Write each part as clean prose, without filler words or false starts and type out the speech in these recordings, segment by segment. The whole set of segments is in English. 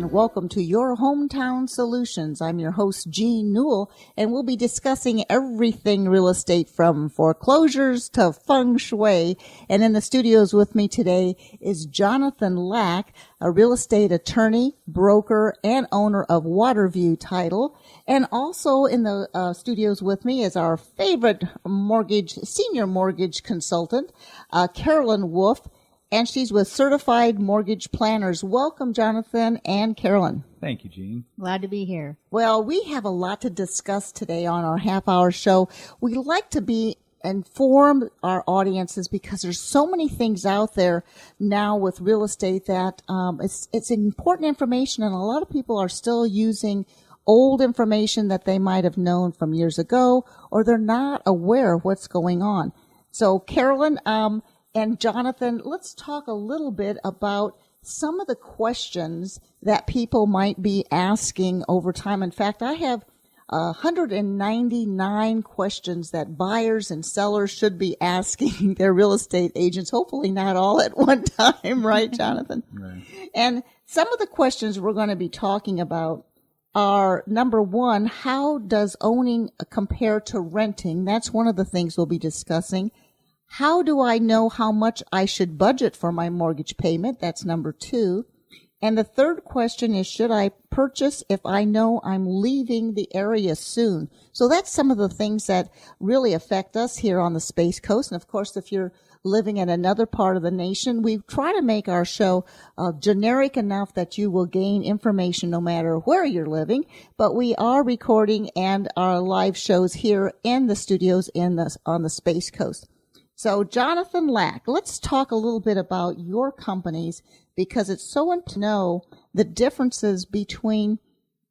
and welcome to Your Hometown Solutions. I'm your host, Jean Newell, and we'll be discussing everything real estate from foreclosures to Feng Shui. And in the studios with me today is Jonathan Lack, a real estate attorney, broker, and owner of Waterview Title. And also in the studios with me is our favorite senior mortgage consultant, Carolyn Wolf. And she's with Certified Mortgage Planners. Welcome, Jonathan and Carolyn. Thank you, Jean. Glad to be here. Well, we have a lot to discuss today on our half-hour show. We like to inform our audiences because there's so many things out there now with real estate that it's important information, and a lot of people are still using old information that they might have known from years ago, or they're not aware of what's going on. So, Carolyn, and Jonathan, let's talk a little bit about some of the questions that people might be asking over time. In fact, I have 199 questions that buyers and sellers should be asking their real estate agents, hopefully not all at one time, right, Jonathan? Right. And some of the questions we're going to be talking about are, number one, how does owning compare to renting? That's one of the things we'll be discussing. How do I know how much I should budget for my mortgage payment? That's number two. And the third question is, should I purchase if I know I'm leaving the area soon? So that's some of the things that really affect us here on the Space Coast. And of course, if you're living in another part of the nation, we try to make our show generic enough that you will gain information no matter where you're living. But we are recording and our live shows here in the studios on the Space Coast. So, Jonathan Lack, let's talk a little bit about your companies because it's so important to know the differences between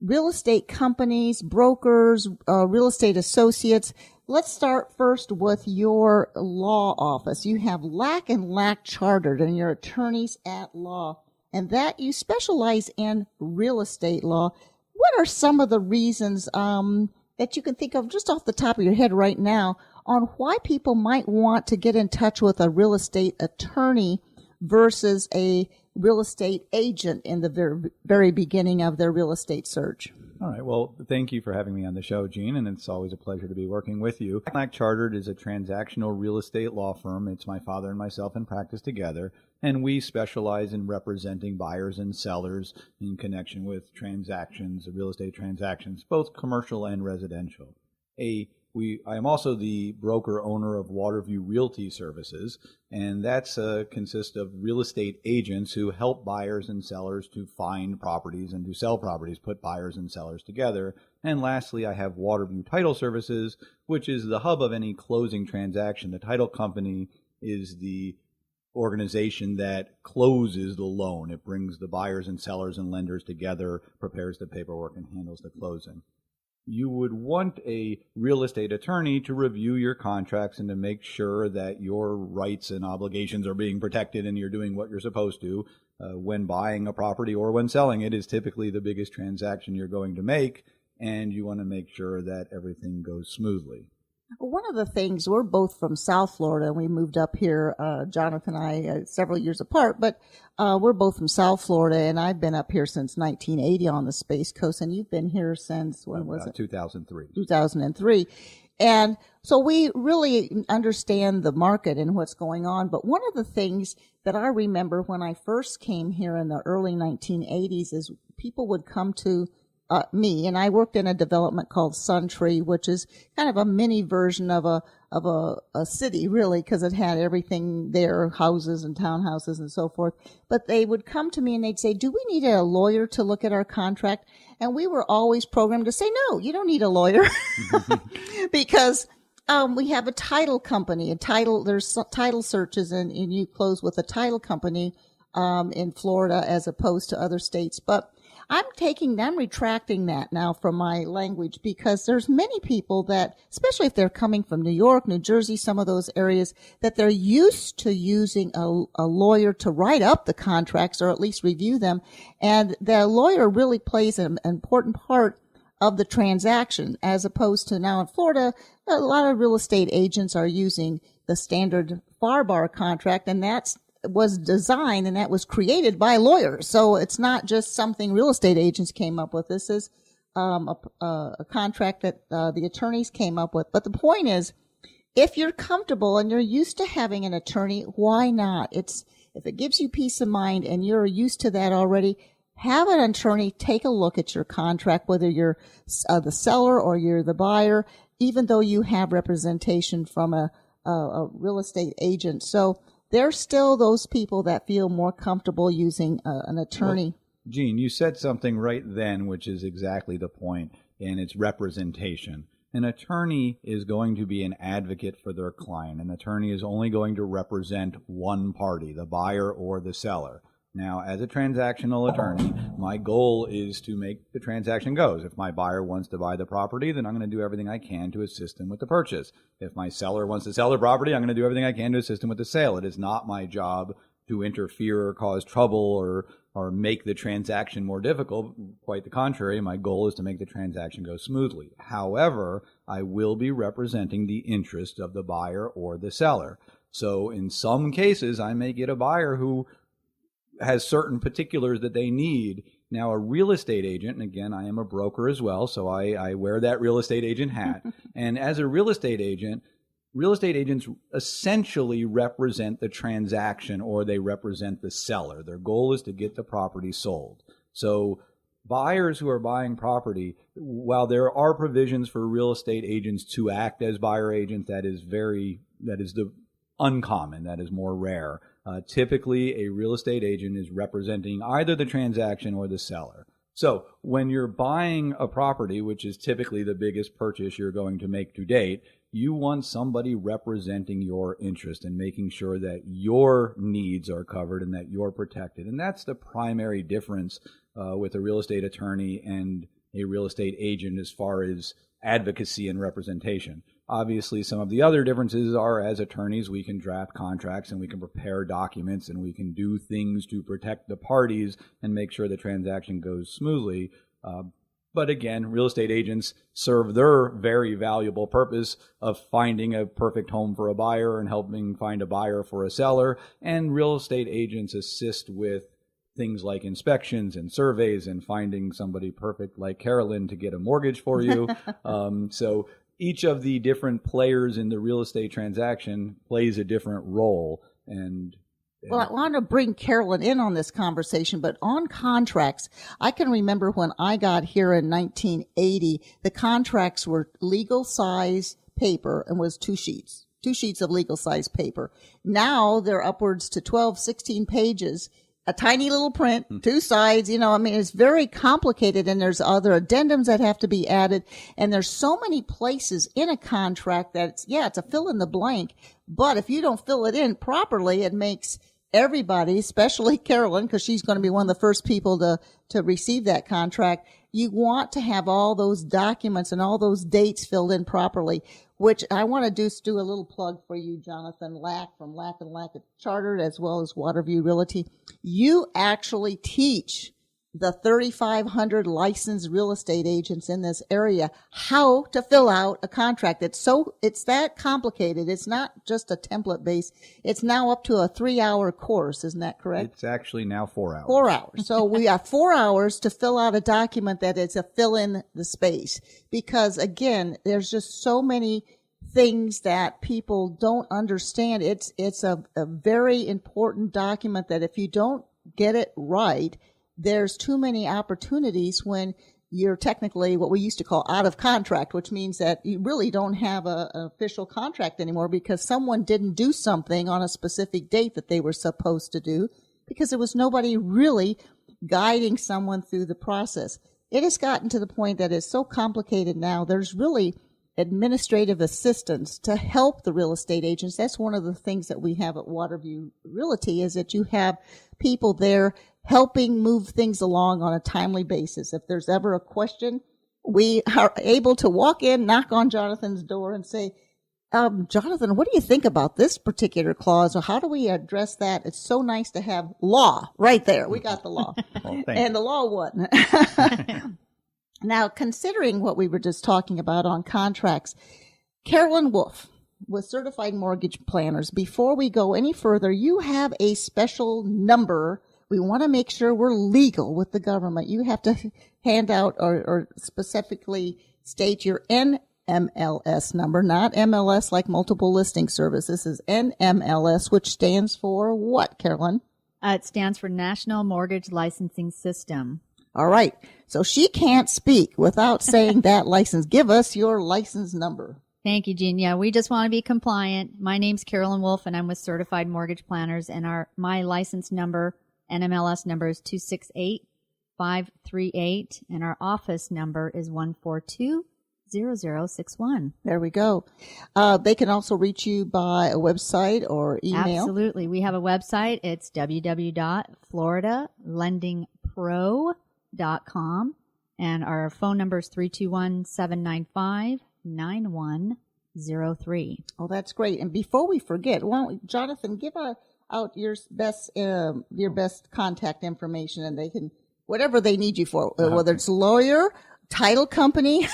real estate companies, brokers, real estate associates. Let's start first with your law office. You have Lack and Lack Chartered, and you're attorneys at law, and that you specialize in real estate law. What are some of the reasons that you can think of just off the top of your head right now on why people might want to get in touch with a real estate attorney versus a real estate agent in the very beginning of their real estate search? All right. Well, thank you for having me on the show, Jean, and it's always a pleasure to be working with you. Black Chartered is a transactional real estate law firm. It's my father and myself in practice together, and we specialize in representing buyers and sellers in connection with transactions, real estate transactions, both commercial and residential. I am also the broker owner of Waterview Realty Services, and that's consists of real estate agents who help buyers and sellers to find properties and to sell properties, put buyers and sellers together. And lastly, I have Waterview Title Services, which is the hub of any closing transaction. The title company is the organization that closes the loan. It brings the buyers and sellers and lenders together, prepares the paperwork, and handles the closing. You would want a real estate attorney to review your contracts and to make sure that your rights and obligations are being protected and you're doing what you're supposed to. When buying a property or when selling it is typically the biggest transaction you're going to make, and you want to make sure that everything goes smoothly. One of the things, we're both from South Florida, and we moved up here, Jonathan and I, several years apart, but we're both from South Florida, and I've been up here since 1980 on the Space Coast, and you've been here since, when was it? 2003. 2003. And so we really understand the market and what's going on, but one of the things that I remember when I first came here in the early 1980s is people would come to me, and I worked in a development called Suntree, which is kind of a mini version of a city, really, because it had everything there, houses and townhouses and so forth. But they would come to me and they'd say, do we need a lawyer to look at our contract? And we were always programmed to say, no, you don't need a lawyer because we have a title company, there's title searches, and you close with a title company in Florida as opposed to other states. But I'm retracting that now from my language because there's many people that, especially if they're coming from New York, New Jersey, some of those areas, that they're used to using a lawyer to write up the contracts or at least review them. And the lawyer really plays an important part of the transaction, as opposed to now in Florida, a lot of real estate agents are using the standard FAR bar contract, and that's was designed and that was created by lawyers. So it's not just something real estate agents came up with. This is a contract that the attorneys came up with. But the point is, if you're comfortable and you're used to having an attorney, why not? If it gives you peace of mind and you're used to that already, have an attorney take a look at your contract, whether you're the seller or you're the buyer, even though you have representation from a real estate agent. So there's still those people that feel more comfortable using an attorney. Well, Jean, you said something right then, which is exactly the point, and it's representation. An attorney is going to be an advocate for their client. An attorney is only going to represent one party, the buyer or the seller. Now, as a transactional attorney, my goal is to make the transaction goes. If my buyer wants to buy the property, then I'm going to do everything I can to assist them with the purchase. If my seller wants to sell the property, I'm going to do everything I can to assist them with the sale. It is not my job to interfere or cause trouble or make the transaction more difficult. Quite the contrary, my goal is to make the transaction go smoothly. However, I will be representing the interest of the buyer or the seller. So in some cases, I may get a buyer who has certain particulars that they need. Now, a real estate agent, and again, I am a broker as well, so I wear that real estate agent hat. And as a real estate agents essentially represent the transaction, or they represent the seller. Their goal is to get the property sold. So buyers who are buying property, while there are provisions for real estate agents to act as buyer agents, that is the uncommon, that is more rare. Typically, a real estate agent is representing either the transaction or the seller. So when you're buying a property, which is typically the biggest purchase you're going to make to date, you want somebody representing your interest and making sure that your needs are covered and that you're protected. And that's the primary difference with a real estate attorney and a real estate agent as far as advocacy and representation. Obviously, some of the other differences are, as attorneys, we can draft contracts and we can prepare documents and we can do things to protect the parties and make sure the transaction goes smoothly. But again, real estate agents serve their very valuable purpose of finding a perfect home for a buyer and helping find a buyer for a seller. And real estate agents assist with things like inspections and surveys and finding somebody perfect like Carolyn to get a mortgage for you. So each of the different players in the real estate transaction plays a different role. Well, I want to bring Carolyn in on this conversation, but on contracts, I can remember when I got here in 1980, the contracts were legal size paper and was two sheets of legal size paper. Now they're upwards to 12, 16 pages. A tiny little print, two sides, it's very complicated, and there's other addendums that have to be added. And there's so many places in a contract that it's a fill in the blank. But if you don't fill it in properly, it makes everybody, especially Carolyn, because she's going to be one of the first people to receive that contract. You want to have all those documents and all those dates filled in properly, which I want to do a little plug for you, Jonathan Lack from Lack & Lack Chartered, as well as Waterview Realty. You actually teach the 3,500 licensed real estate agents in this area how to fill out a contract. It's that complicated. It's not just a template base. It's now up to a 3-hour course. Isn't that correct? It's actually now 4 hours. 4 hours. So we have 4 hours to fill out a document that is a fill in the space, because again, there's just so many things that people don't understand. It's a very important document that if you don't get it right, there's too many opportunities when you're technically what we used to call out of contract, which means that you really don't have an official contract anymore because someone didn't do something on a specific date that they were supposed to do, because there was nobody really guiding someone through the process. It has gotten to the point that it's so complicated now. There's really administrative assistants to help the real estate agents. That's one of the things that we have at Waterview Realty, is that you have people there helping move things along on a timely basis. If there's ever a question, we are able to walk in, knock on Jonathan's door and say, Jonathan, what do you think about this particular clause, or how do we address that? It's so nice to have law right there. We got the law. And the law won. Now, considering what we were just talking about on contracts, Carolyn Wolf, with certified mortgage planners. Before we go any further, you have a special number. We want to make sure we're legal with the government. You have to hand out or specifically state your NMLS number, not MLS like multiple listing service. This is NMLS, which stands for what, Carolyn? It stands for National Mortgage Licensing System. All right. So she can't speak without saying that license. Give us your license number. Thank you, Jean. Yeah, we just want to be compliant. My name's Carolyn Wolf, and I'm with Certified Mortgage Planners, and my license number, NMLS number, is 268538, and our office number is 1420061. There we go. They can also reach you by a website or email. Absolutely. We have a website. It's www.floridalendingpro.com, and our phone number is 321-795-9103. Oh, that's great. And before we forget, why don't Jonathan, give out your best contact information, and they can, whatever they need you for, whether it's lawyer, title company,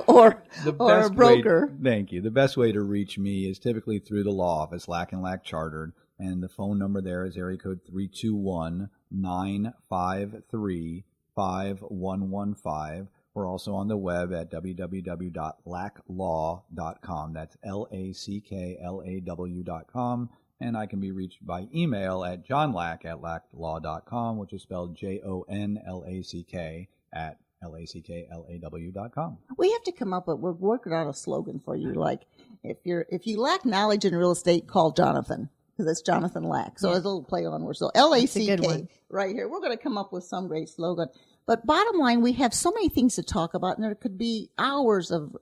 or a broker. Thank you. The best way to reach me is typically through the law office, Lack & Lack Chartered, and the phone number there is area code 321-953-5115. We're also on the web at www.lacklaw.com. That's LACKLAW.com. And I can be reached by email at johnlack@lacklaw.com, which is spelled JONLACK at LACKLAW.com. We have to come up with, we're working on a slogan for you. Like, if you lack knowledge in real estate, call Jonathan, because it's Jonathan Lack. So it's a little play on words. So LACK right here. We're going to come up with some great slogan. But bottom line, we have so many things to talk about, and there could be hours of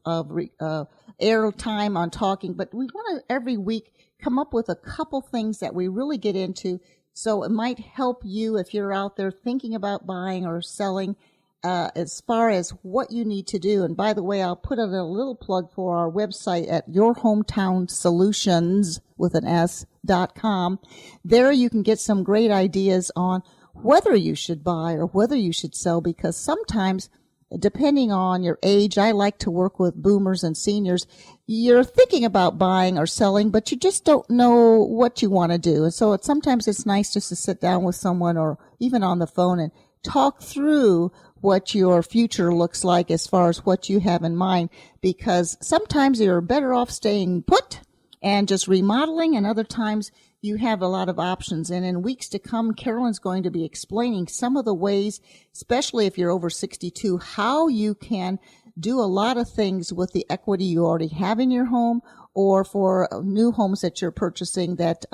air time on talking. But we want to every week come up with a couple things that we really get into, so it might help you if you're out there thinking about buying or selling, as far as what you need to do. And by the way, I'll put in a little plug for our website at yourhometownsolutions with an S.com. There you can get some great ideas on whether you should buy or whether you should sell, because sometimes, depending on your age, I like to work with boomers and seniors. You're thinking about buying or selling, but you just don't know what you want to do. And so sometimes it's nice just to sit down with someone or even on the phone and talk through what your future looks like as far as what you have in mind, because sometimes you're better off staying put and just remodeling, and other times you have a lot of options. And in weeks to come, Carolyn's going to be explaining some of the ways, especially if you're over 62, how you can do a lot of things with the equity you already have in your home, or for new homes that you're purchasing that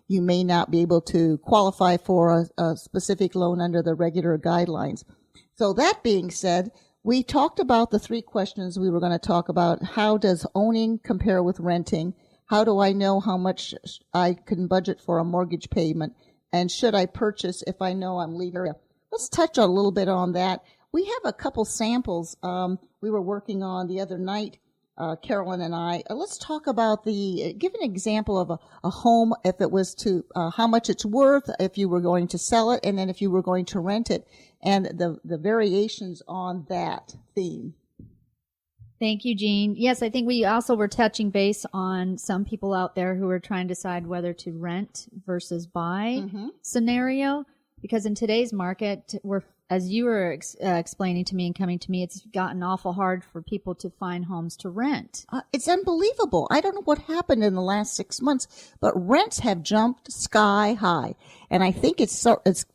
you may not be able to qualify for a specific loan under the regular guidelines. So that being said, we talked about the three questions we were going to talk about. How does owning compare with renting? How do I know how much I can budget for a mortgage payment? And should I purchase if I know I'm legal? Let's touch a little bit on that. We have a couple samples we were working on the other night, Carolyn and I. Let's talk about give an example of a home, if it was to, how much it's worth, if you were going to sell it, and then if you were going to rent it, and the variations on that theme. Thank you, Jean. Yes, I think we also were touching base on some people out there who are trying to decide whether to rent versus buy scenario, because in today's market, as you were explaining to me and coming to me, it's gotten awful hard for people to find homes to rent. It's unbelievable. I don't know what happened in the last 6 months, but rents have jumped sky high. And I think it's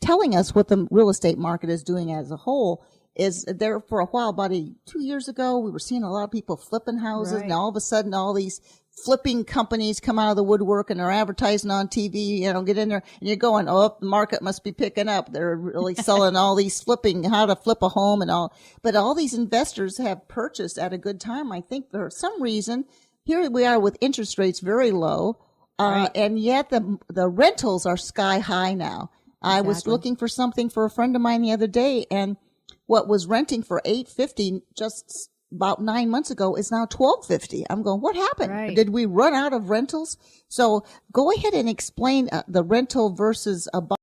telling us what the real estate market is doing as a whole. Is there for a while, about 2 years ago, we were seeing a lot of people flipping houses. Right. And all of a sudden, all these flipping companies come out of the woodwork and they're advertising on TV, get in there and you're going, oh, the market must be picking up. They're really selling all these how to flip a home and all. But all these investors have purchased at a good time. I think for some reason, here we are with interest rates very low. Right. And yet the rentals are sky high now. Exactly. I was looking for something for a friend of mine the other day, and what was renting for $850 just about 9 months ago is now $1,250. I'm going, what happened? Right. Did we run out of rentals? So go ahead and explain the rental versus a buy.